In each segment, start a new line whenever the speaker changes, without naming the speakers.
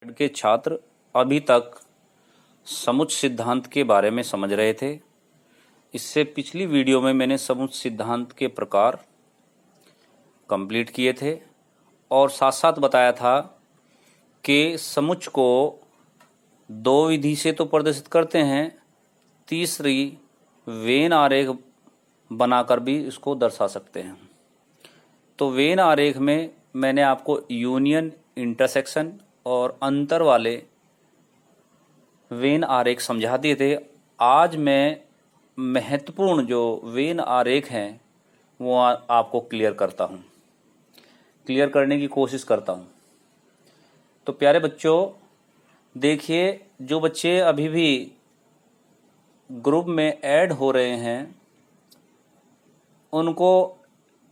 के छात्र अभी तक समुच्चय सिद्धांत के बारे में समझ रहे थे। इससे पिछली वीडियो में मैंने समुच्चय सिद्धांत के प्रकार कंप्लीट किए थे और साथ साथ बताया था कि समुच्चय को दो विधि से तो प्रदर्शित करते हैं, तीसरी वेन आरेख बनाकर भी इसको दर्शा सकते हैं। तो वेन आरेख में मैंने आपको यूनियन, इंटरसेक्शन और अंतर वाले वेन आरेख समझा दिए थे। आज मैं महत्वपूर्ण जो वेन आरेख हैं वो आपको क्लियर करने की कोशिश करता हूं। तो प्यारे बच्चों, देखिए, जो बच्चे अभी भी ग्रुप में ऐड हो रहे हैं उनको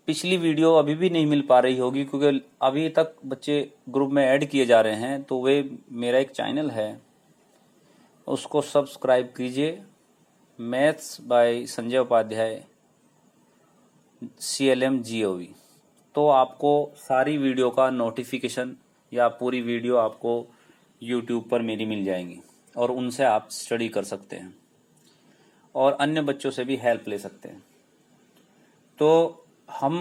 पिछली वीडियो अभी भी नहीं मिल पा रही होगी, क्योंकि अभी तक बच्चे ग्रुप में ऐड किए जा रहे हैं। तो वे मेरा एक चैनल है, उसको सब्सक्राइब कीजिए, maths by Sanjay Upadhyay CLM GOV। तो आपको सारी वीडियो का नोटिफिकेशन या पूरी वीडियो आपको YouTube पर मेरी मिल जाएंगी और उनसे आप स्टडी कर सकते हैं और अन्य बच्चों से भी हेल्प ले सकते हैं। तो हम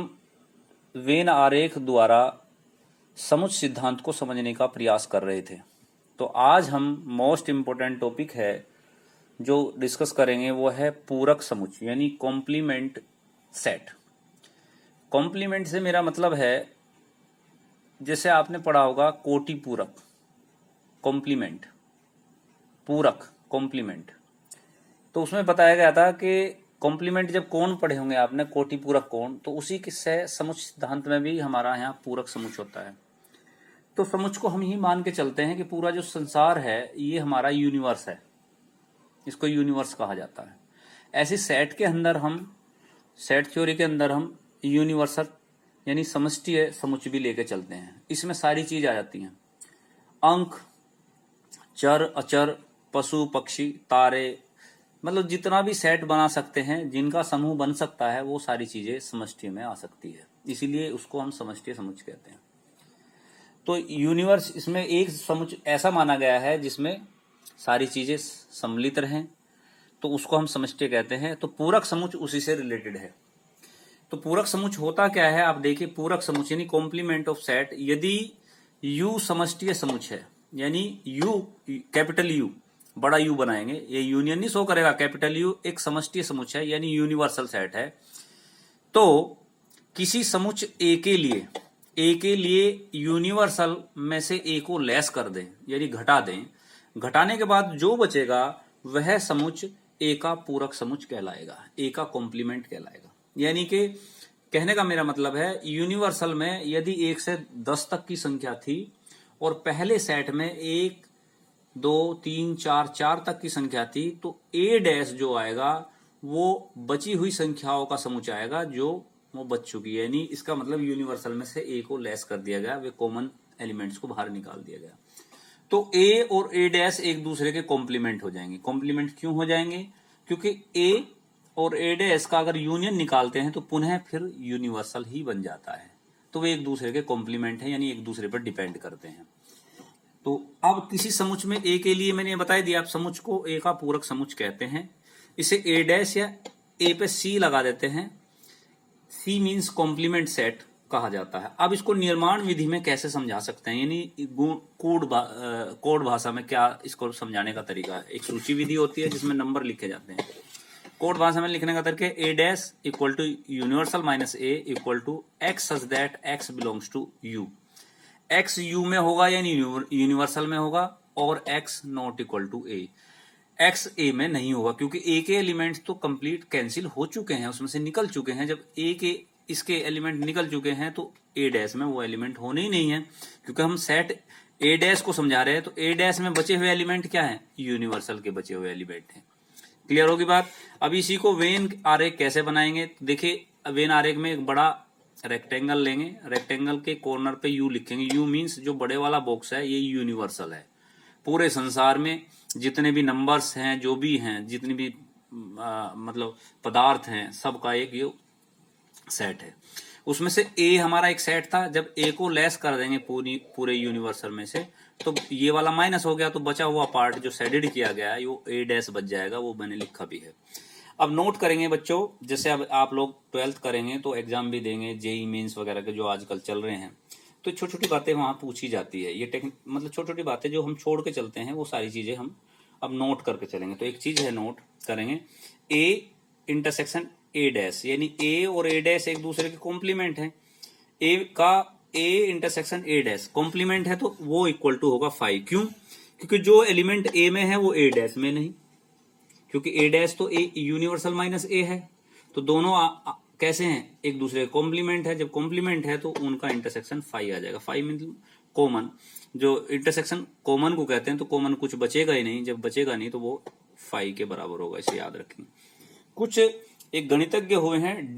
वेन आरेख द्वारा समुच्चय सिद्धांत को समझने का प्रयास कर रहे थे। तो आज हम मोस्ट इम्पोर्टेंट टॉपिक है जो डिस्कस करेंगे वो है पूरक समुच्चय, यानी कॉम्प्लीमेंट सेट। कॉम्प्लीमेंट से मेरा मतलब है, जैसे आपने पढ़ा होगा कोटि पूरक, कॉम्प्लीमेंट, पूरक, कॉम्प्लीमेंट। तो उसमें बताया गया था कि कॉम्प्लीमेंट जब कोण पढ़े होंगे आपने, कोटि पूरक कोण, तो उसी से समुच्चय सिद्धांत में भी हमारा यहाँ पूरक समुच्चय होता है। तो समुच्चय को हम ही मान के चलते हैं कि पूरा जो संसार है ये हमारा यूनिवर्स है, इसको यूनिवर्स कहा जाता है। ऐसे सेट के अंदर हम, सेट थ्योरी के अंदर हम यूनिवर्सल यानी समष्टीय समुच्चय भी लेके चलते हैं। इसमें सारी चीज आ जाती हैं, अंक, चर, अचर, पशु, पक्षी, तारे, मतलब जितना भी सेट बना सकते हैं, जिनका समूह बन सकता है, वो सारी चीजें समष्टि में आ सकती है। इसीलिए उसको हम समष्टीय समुच्चय कहते हैं। तो यूनिवर्स, इसमें एक समुच्चय ऐसा माना गया है जिसमें सारी चीजें सम्मिलित रहें, तो उसको हम समष्टि कहते हैं। तो पूरक समुच्चय उसी से रिलेटेड है। तो पूरक समुच्चय होता क्या है, आप देखिए, पूरक समुच्चय यानी कॉम्प्लीमेंट ऑफ सेट। यदि U समष्टीय समुच्चय है, यानी U, कैपिटल U, बड़ा U बनाएंगे, ये यूनियन नहीं शो करेगा, कैपिटल U एक समष्टीय समुच्चय है यानी यूनिवर्सल सेट है। तो किसी समुच्चय ए के लिए यूनिवर्सल में से ए को लेस कर दें यानी घटा दें, घटाने के बाद जो बचेगा वह समुच्चय ए का पूरक समुच्चय कहलाएगा, ए का कॉम्प्लीमेंट कहलाएगा। यानी कि कहने का मेरा मतलब है, यूनिवर्सल में यदि 1 से 10 तक की संख्या थी और पहले सेट में 1, 2, 3, 4 तक की संख्या थी, तो ए डैश जो आएगा वो बची हुई संख्याओं का समुच्चय आएगा जो वो बच चुकी है। यानी इसका मतलब यूनिवर्सल में से ए को लेस कर दिया गया, वे कॉमन एलिमेंट्स को बाहर निकाल दिया गया। तो ए और ए डैश एक दूसरे के कॉम्प्लीमेंट हो जाएंगे। कॉम्प्लीमेंट क्यों हो जाएंगे? क्योंकि ए और ए डैश का अगर यूनियन निकालते हैं तो पुनः फिर यूनिवर्सल ही बन जाता है। तो वे एक दूसरे के कॉम्प्लीमेंट है, यानी एक दूसरे पर डिपेंड करते हैं। तो अब किसी समुच्चय में ए के लिए मैंने बता दिया, आप समुच्चय को ए का पूरक समुच्चय कहते हैं। इसे ए डैश या ए पे सी लगा देते हैं, सी मीन्स कॉम्प्लीमेंट सेट कहा जाता है। अब इसको निर्माण विधि में कैसे समझा सकते हैं, यानी कोड भाषा में क्या इसको समझाने का तरीका है। एक सूची विधि होती है जिसमें नंबर लिखे जाते हैं। कोड भाषा में लिखने का तरीका A dash equal to universal minus A equal to X such that X belongs to U. X U में होगा यानी यूनिवर्सल में होगा, और X not equal to A, X A में नहीं होगा, क्योंकि ए के एलिमेंट्स तो कंप्लीट कैंसिल हो चुके हैं, उसमें से निकल चुके हैं। जब ए के इसके एलिमेंट निकल चुके हैं तो ए डैश में वो एलिमेंट होने ही नहीं है, क्योंकि हम सेट ए डैश को समझा रहे हैं। तो ए डैश में बचे हुए एलिमेंट क्या है? यूनिवर्सल के बचे हुए एलिमेंट हैं। क्लियर होगी बात? अब इसी को वेन आरेख कैसे बनाएंगे? देखिए, वेन आरेख में एक बड़ा रेक्टेंगल लेंगे, रेक्टेंगल के कॉर्नर पे यू लिखेंगे। यू मीन्स जो बड़े वाला बॉक्स है ये यूनिवर्सल है। पूरे संसार में जितने भी नंबर्स हैं, जो भी हैं, जितने भी मतलब पदार्थ हैं, सबका एक ये सेट है। उसमें से ए हमारा एक सेट था। जब ए को लेस कर देंगे पूरे यूनिवर्सल में से, तो ये वाला माइनस हो गया, तो बचा हुआ पार्ट जो शेडेड किया गया है वो ए डैश बच जाएगा, वो मैंने लिखा भी है। अब नोट करेंगे बच्चों, जैसे अब आप लोग 12th करेंगे तो एग्जाम भी देंगे, जेई मेंस वगैरह के जो आजकल चल रहे हैं, तो छोटी छोटी बातें वहां पूछी जाती है। ये मतलब छोटी छोटी बातें जो हम छोड़ के चलते हैं, वो सारी चीजें हम अब नोट करके चलेंगे। तो एक चीज है, नोट करेंगे, ए इंटरसेक्शन ए डैश, यानी ए और ए डैश एक दूसरे के कॉम्प्लीमेंट है। ए का A intersection A dash complement है, तो वो इक्वल टू होगा 5। क्यों? क्योंकि जो एलिमेंट ए में है वो ए डैश में नहीं, क्योंकि ए डैश तो ए यूनिवर्सल माइनस ए है, तो दोनों कैसे हैं, एक दूसरे का कॉम्प्लीमेंट है। जब कॉम्प्लीमेंट है तो उनका इंटरसेक्शन 5 आ जाएगा। 5 मीन कॉमन, जो इंटरसेक्शन कॉमन को कहते हैं, तो कॉमन कुछ बचेगा ही नहीं, जब बचेगा नहीं तो वो 5 के बराबर होगा, इसे याद रखेंगे। कुछ एक गणितज्ञ हुए हैं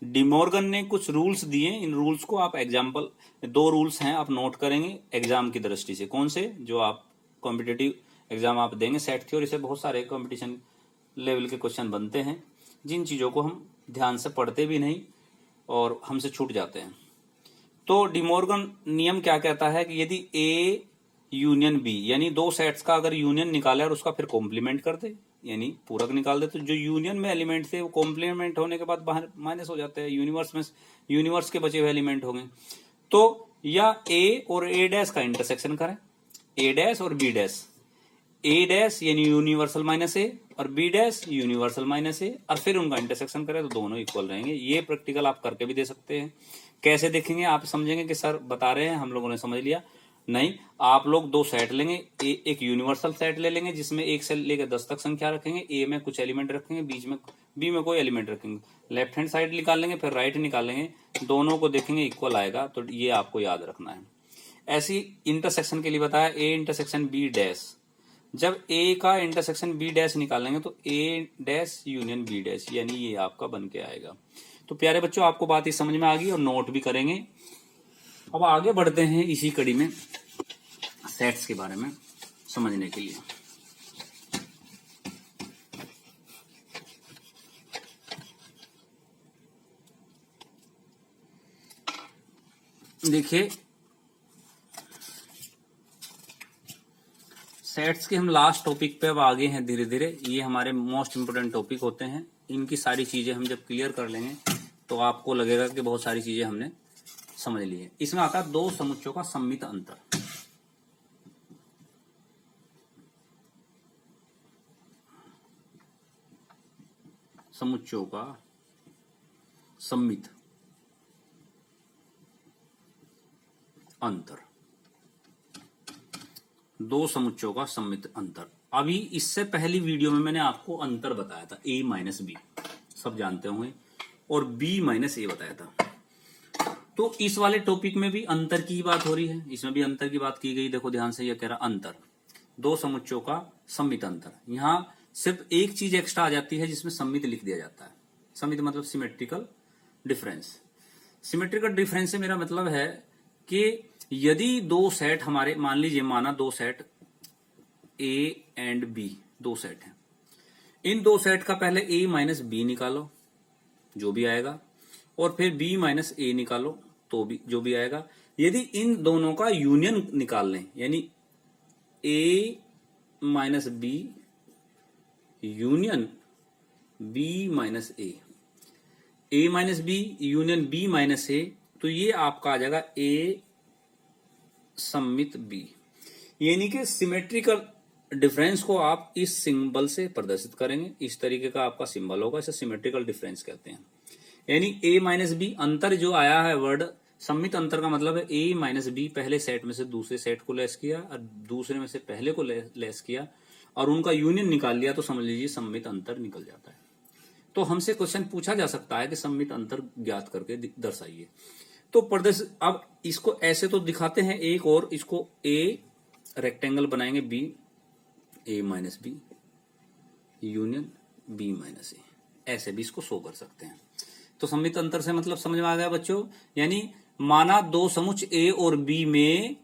डिमोर्गन ने कुछ रूल्स दिए, इन रूल्स को आप एग्जाम्पल, 2 रूल्स हैं आप नोट करेंगे एग्जाम की दृष्टि से। कौन से? जो आप कॉम्पिटिटिव एग्जाम आप देंगे, सेट थ्योरी से बहुत सारे कंपटीशन लेवल के क्वेश्चन बनते हैं, जिन चीजों को हम ध्यान से पढ़ते भी नहीं और हमसे छूट जाते हैं। तो डिमोर्गन नियम क्या कहता है कि यदि ए यूनियन बी, यानी 2 सेट्स का अगर यूनियन निकाले और उसका फिर कॉम्प्लीमेंट कर दे, यानी पूरक निकाल दे, तो जो यूनियन में एलिमेंट थे वो कॉम्प्लीमेंट होने के बाद बाहर माइनस हो जाते हैं, यूनिवर्स के बचे हुए एलिमेंट होंगे। तो या ए और ए डैश का इंटरसेक्शन करें, ए डैश और बी डैश, ए डैश यानी यूनिवर्सल माइनस ए और बी डैश यूनिवर्सल माइनस ए, और फिर उनका इंटरसेक्शन करें तो दोनों इक्वल रहेंगे। ये प्रैक्टिकल आप करके भी दे सकते हैं। कैसे देखेंगे? आप समझेंगे कि सर बता रहे हैं, हम लोगों ने समझ लिया। नहीं, आप लोग 2 सेट लेंगे, एक यूनिवर्सल सेट ले लेंगे जिसमें 1 से लेकर 10 तक संख्या रखेंगे, ए में कुछ एलिमेंट रखेंगे, बीच में बी में कोई एलिमेंट रखेंगे, लेफ्ट हैंड साइड निकाल लेंगे, फिर राइट निकालेंगे, दोनों को देखेंगे इक्वल आएगा, तो ये आपको याद रखना है। ऐसी इंटरसेक्शन के लिए बताया, ए इंटरसेक्शन बी डैश, जब ए का इंटरसेक्शन बी डैश निकालेंगे तो ए डैश यूनियन बी डैश, यानी ये आपका बन के आएगा। तो प्यारे बच्चों, आपको बात ही समझ में आ गई और नोट भी करेंगे। अब आगे बढ़ते हैं इसी कड़ी में सेट्स के बारे में समझने के लिए। देखिए, सेट्स के हम लास्ट टॉपिक पे अब आगे हैं धीरे धीरे। ये हमारे मोस्ट इंपोर्टेंट टॉपिक होते हैं, इनकी सारी चीजें हम जब क्लियर कर लेंगे तो आपको लगेगा कि बहुत सारी चीजें हमने समझ ली है। इसमें आता है 2 समुच्चयों का सम्मित अंतर। समुच्चयों का सम्मित अंतर, 2 समुच्चयों का सम्मित अंतर। अभी इससे पहली वीडियो में मैंने आपको अंतर बताया था, a माइनस बी, सब जानते होंगे, और b माइनस ए बताया था। तो इस वाले टॉपिक में भी अंतर की बात हो रही है, इसमें भी अंतर की बात की गई। देखो ध्यान से, यह कह रहा अंतर, 2 समुच्चयों का सम्मित अंतर। यहां सिर्फ एक चीज एक्स्ट्रा आ जाती है जिसमें सम्मित लिख दिया जाता है। सम्मित मतलब सिमेट्रिकल डिफरेंस। सिमेट्रिकल डिफरेंस से मेरा मतलब है कि यदि 2 सेट हमारे, मान लीजिए माना 2 set A and B, 2 set हैं, इन 2 सेट का पहले ए माइनस बी निकालो जो भी आएगा, और फिर बी माइनस ए निकालो तो भी जो भी आएगा। यदि इन दोनों का यूनियन निकाल लें, यानी A minus B union B minus A minus B union B minus A, तो ये आपका आ जाएगा ए सम्मित बी। यानी कि सिमेट्रिकल डिफरेंस को आप इस सिंबल से प्रदर्शित करेंगे, इस तरीके का आपका सिंबल होगा, इसे सिमेट्रिकल डिफरेंस कहते हैं। यानी ए माइनस बी, अंतर जो आया है वर्ड सम्मित अंतर का मतलब है ए माइनस बी पहले सेट में से दूसरे सेट को लेस किया और दूसरे में से पहले को लेस किया और उनका यूनियन निकाल लिया, तो समझ लीजिए सम्मित अंतर निकल जाता है। तो हमसे क्वेश्चन पूछा जा सकता है कि सम्मित अंतर ज्ञात करके दर्शाइए। तो प्रदर्शित, अब इसको ऐसे तो दिखाते हैं एक, और इसको ए रेक्टेंगल बनाएंगे, B A minus B union B minus A, ऐसे भी इसको शो कर सकते हैं। तो सम्मित अंतर से मतलब समझ में आ गया बच्चों। यानी माना 2 समुच्चय ए और बी में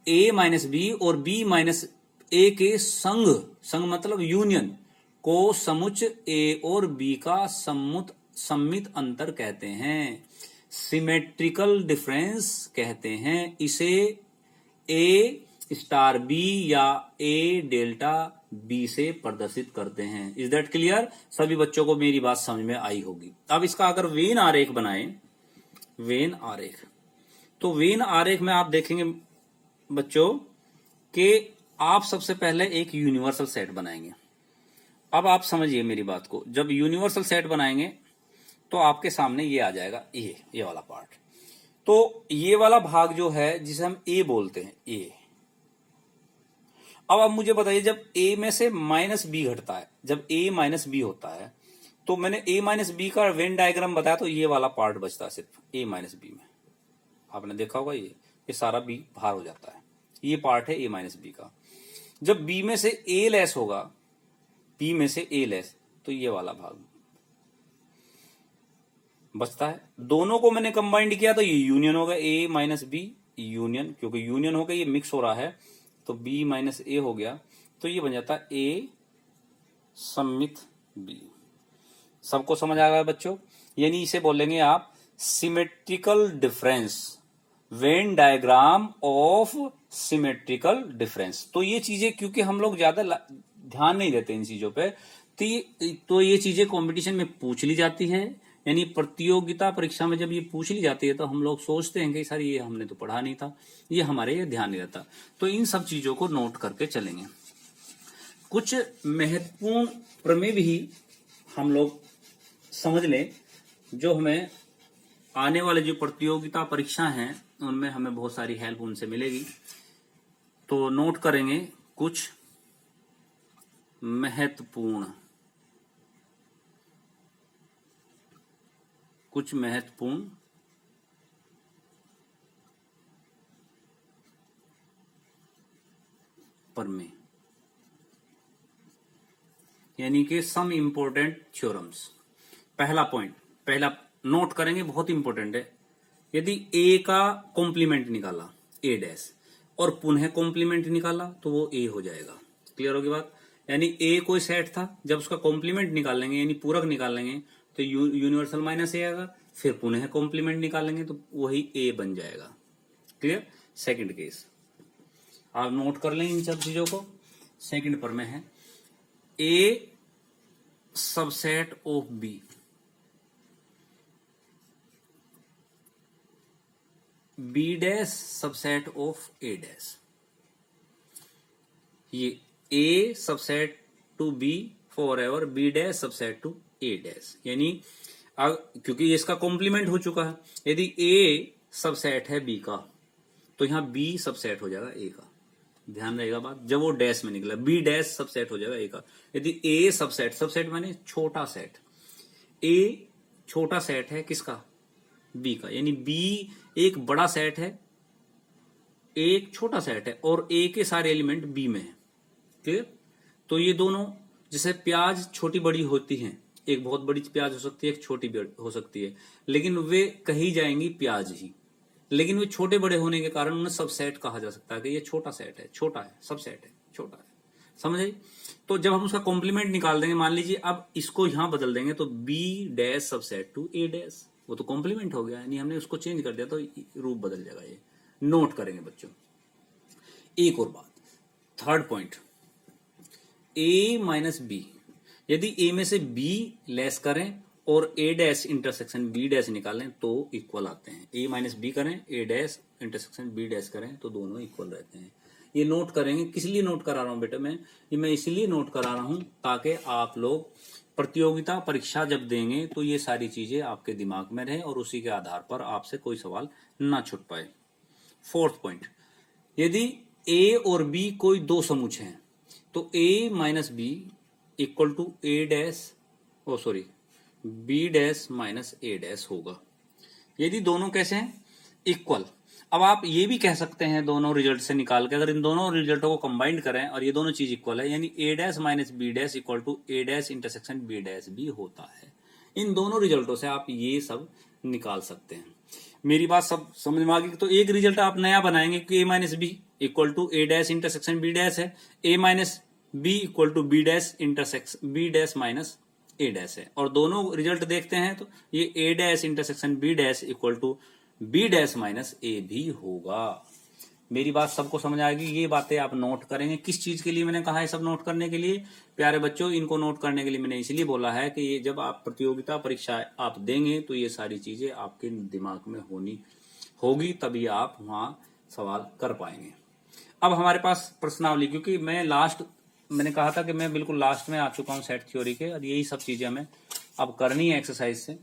ए माइनस बी और बी माइनस ए के संग मतलब यूनियन को समुच्चय ए और बी का सम्मित अंतर कहते हैं, सिमेट्रिकल डिफरेंस कहते हैं। इसे ए स्टार बी या ए डेल्टा बी से प्रदर्शित करते हैं। Is that clear? सभी बच्चों को मेरी बात समझ में आई होगी। अब इसका अगर वेन आरेख बनाएं, वेन आरेख, तो वेन आरेख में आप देखेंगे बच्चों कि आप सबसे पहले एक यूनिवर्सल सेट बनाएंगे। अब आप समझिए मेरी बात को, जब यूनिवर्सल सेट बनाएंगे तो आपके सामने ये आ जाएगा ये वाला पार्ट। तो ये वाला भाग जो है जिसे हम ए बोलते हैं, ए। अब आप मुझे बताइए, जब ए में से माइनस बी घटता है, जब ए माइनस बी होता है, तो मैंने ए माइनस बी का वेन डायग्राम बताया, तो ये वाला पार्ट बचता है सिर्फ ए माइनस बी में। आपने देखा होगा ये सारा बी बाहर हो जाता है, ये पार्ट है ए माइनस बी का। जब बी में से ए लेस होगा, बी में से ए लेस, तो ये वाला भाग बचता है। दोनों को मैंने कंबाइंड किया तो ये यूनियन होगा, ए माइनस बी यूनियन, क्योंकि यूनियन हो गया, ये मिक्स हो रहा है, तो बी माइनस ए हो गया, तो ये बन जाता है ए सम्मित बी। सबको समझ आ गया बच्चों? यानी इसे बोलेंगे आप symmetrical difference, Venn diagram of symmetrical difference. तो ये चीजें क्योंकि हम लोग ज्यादा ध्यान नहीं देते इन चीजों पे, तो ये चीजें कंपटीशन में पूछ ली जाती है, यानी प्रतियोगिता परीक्षा में जब ये पूछ ली जाती है तो हम लोग सोचते हैं कि सर ये हमने तो पढ़ा नहीं था, ये हमारे ये ध्यान नहीं रहता। तो इन सब चीजों को नोट करके चलेंगे। कुछ महत्वपूर्ण प्रमेय भी हम लोग समझ लें, जो हमें आने वाले जो प्रतियोगिता परीक्षा हैं उनमें हमें बहुत सारी हेल्प उनसे मिलेगी। तो नोट करेंगे कुछ महत्वपूर्ण प्रमेय, यानी कि सम इंपोर्टेंट थ्योरम्स। पहला पॉइंट, पहला नोट करेंगे, बहुत इंपॉर्टेंट है। यदि ए का कॉम्प्लीमेंट निकाला ए डैश और पुनः कॉम्प्लीमेंट निकाला तो वो ए हो जाएगा। क्लियर होगी बात? यानी ए कोई सेट था, जब उसका कॉम्प्लीमेंट निकालेंगे यानी पूरक निकालेंगे तो यूनिवर्सल माइनस ए आएगा, फिर पुनः कॉम्प्लीमेंट निकालेंगे तो वही ए बन जाएगा। क्लियर? सेकंड केस आप नोट कर लें इन सब चीजों को। सेकंड पर में है A subset of B, B dash subset of A dash. ये A subset to B forever B dash subset to A dash, यानी क्योंकि इसका कॉम्प्लीमेंट हो चुका है, यदि ए सबसेट है बी का तो यहां बी सबसेट हो जाएगा ए का। ध्यान रहेगा बात, जब वो डैश में निकला बी डैश सबसेट हो जाएगा ए का। यदि ए सबसेट, सबसेट माने छोटा सेट, ए छोटा सेट है किसका? बी का, यानी बी एक बड़ा सेट है, एक छोटा सेट है और ए के सारे एलिमेंट बी में है। क्लियर? तो ये दोनों जैसे प्याज छोटी बड़ी होती हैं, एक बहुत बड़ी प्याज हो सकती है, एक छोटी हो सकती है, लेकिन वे कही जाएंगी प्याज ही, लेकिन वे छोटे बड़े होने के कारण उन्हें सबसेट कहा जा सकता है कि ये छोटा सेट है, छोटा है, सबसेट है, छोटा है। समझ आई? तो जब हम उसका कॉम्प्लीमेंट निकाल देंगे, मान लीजिए अब इसको यहां बदल देंगे तो B dash subset to A dash, वो तो कॉम्प्लीमेंट हो गया, यानी हमने उसको चेंज कर दिया तो रूप बदल जाएगा। ये नोट करेंगे बच्चों। एक और बात, थर्ड पॉइंट, ए माइनस बी, यदि ए में से बी लेस करें और ए डैश इंटरसेक्शन बी डैश निकालें तो इक्वल आते हैं। ए माइनस बी करें, ए डैश इंटरसेक्शन बी डैश करें तो दोनों इक्वल रहते हैं। ये नोट करेंगे। किस लिए नोट करा रहा हूं बेटा मैं इसलिए नोट करा रहा हूं ताकि आप लोग प्रतियोगिता परीक्षा जब देंगे तो ये सारी चीजें आपके दिमाग में रहे और उसी के आधार पर आपसे कोई सवाल ना छूट पाए। फोर्थ पॉइंट, यदि ए और बी कोई दो समुच्च हैं तो A minus B equal to A dash B dash minus A dash होगा। यदि दोनों कैसे हैं? इक्वल। अब आप ये भी कह सकते हैं दोनों रिजल्ट से निकाल के, अगर इन दोनों रिजल्टों को कंबाइंड करें और ये दोनों चीज इक्वल है, यानी A dash minus B dash equal to A dash intersection B dash भी होता है। इन दोनों रिजल्टों से आप ये सब निकाल सकते हैं। मेरी बात सब समझ में आ गई? तो एक रिजल्ट आप नया बनाएंगे कि A minus B equal to A dash intersection B dash है, A minus B equal to B dash intersection B dash minus A dash है, और दोनों रिजल्ट देखते हैं तो ये A dash intersection B dash equal to B dash minus A भी होगा। मेरी बात सबको समझ आएगी। ये बातें आप नोट करेंगे। किस चीज के लिए मैंने कहा है सब नोट करने के लिए? प्यारे बच्चों, इनको नोट करने के लिए मैंने इसलिए बोला है कि ये जब आप प्रतियोगिता परीक्षा आप देंगे तो ये सारी चीजें आपके दिमाग में होगी, तभी आप वहां सवाल कर पाएंगे। अब हमारे पास प्रश्नावली, क्योंकि मैंने कहा था कि मैं बिल्कुल लास्ट में आ चुका हूं सेट थ्योरी के, और यही सब चीजें हमें अब करनी है एक्सरसाइज से।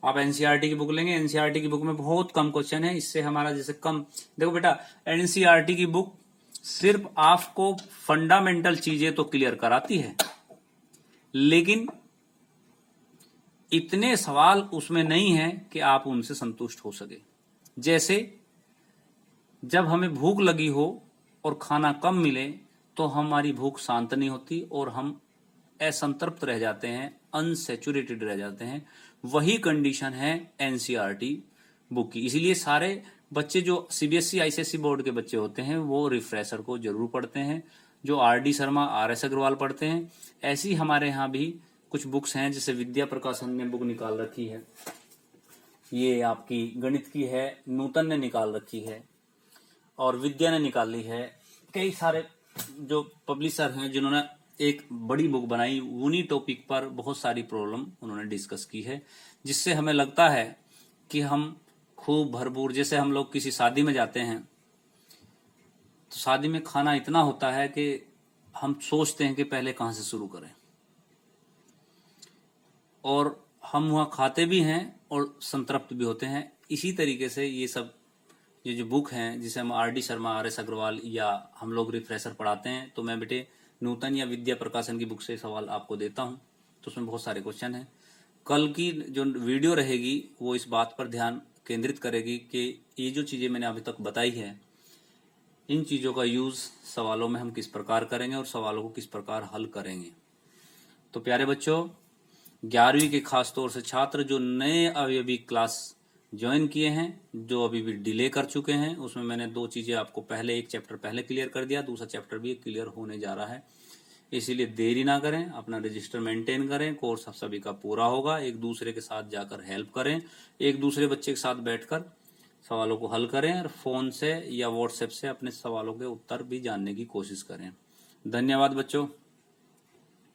आप एनसीईआरटी की बुक लेंगे, एनसीईआरटी की बुक में बहुत कम क्वेश्चन है, इससे हमारा जैसे कम, देखो बेटा एनसीईआरटी की बुक सिर्फ आपको फंडामेंटल चीजें तो क्लियर कराती है, लेकिन इतने सवाल उसमें नहीं है कि आप उनसे संतुष्ट हो सके। जैसे जब हमें भूख लगी हो और खाना कम मिले तो हमारी भूख शांत नहीं होती और हम असंतृप्त रह जाते हैं, अनसेचुरेटेड रह जाते हैं। वही कंडीशन है एनसीईआरटी बुक की। इसीलिए सारे बच्चे जो सीबीएसई आईसीएसई बोर्ड के बच्चे होते हैं वो रिफ्रेशर को जरूर पढ़ते हैं, जो आरडी शर्मा आरएस अग्रवाल पढ़ते हैं। ऐसी हमारे यहाँ भी कुछ बुक्स हैं, जैसे विद्या प्रकाशन ने बुक निकाल रखी है, ये आपकी गणित की है, नूतन ने निकाल रखी है और विद्या ने निकाली है। कई सारे जो पब्लिशर हैं जिन्होंने एक बड़ी बुक बनाई, उन्हीं टॉपिक पर बहुत सारी प्रॉब्लम उन्होंने डिस्कस की है, जिससे हमें लगता है कि हम खूब भरपूर, जैसे हम लोग किसी शादी में जाते हैं तो शादी में खाना इतना होता है कि हम सोचते हैं कि पहले कहां से शुरू करें, और हम वहां खाते भी हैं और संतृप्त भी होते हैं। इसी तरीके से ये जो बुक हैं, जिसे हम आरडी शर्मा आरएस अग्रवाल या हम लोग रिफ्रेशर पढ़ाते हैं, तो मैं बेटे नूतन या विद्या प्रकाशन की बुक से सवाल आपको देता हूं, तो उसमें बहुत सारे क्वेश्चन हैं। कल की जो वीडियो रहेगी वो इस बात पर ध्यान केंद्रित करेगी कि ये जो चीजें मैंने अभी तक बताई है, इन चीजों का यूज सवालों में हम किस प्रकार करेंगे और सवालों को किस प्रकार हल करेंगे। तो प्यारे बच्चों, 11वीं के खास तौर से छात्र जो नए अभी क्लास ज्वाइन किए हैं, जो अभी भी डिले कर चुके हैं, उसमें मैंने 2 चीजें आपको पहले, एक चैप्टर पहले क्लियर कर दिया, दूसरा चैप्टर भी क्लियर होने जा रहा है। इसीलिए देरी ना करें, अपना रजिस्टर मेंटेन करें, कोर्स सभी का पूरा होगा। एक दूसरे के साथ जाकर हेल्प करें, एक दूसरे बच्चे के साथ बैठकर सवालों को हल करें, और फोन से या व्हाट्सएप से अपने सवालों के उत्तर भी जानने की कोशिश करें। धन्यवाद बच्चों।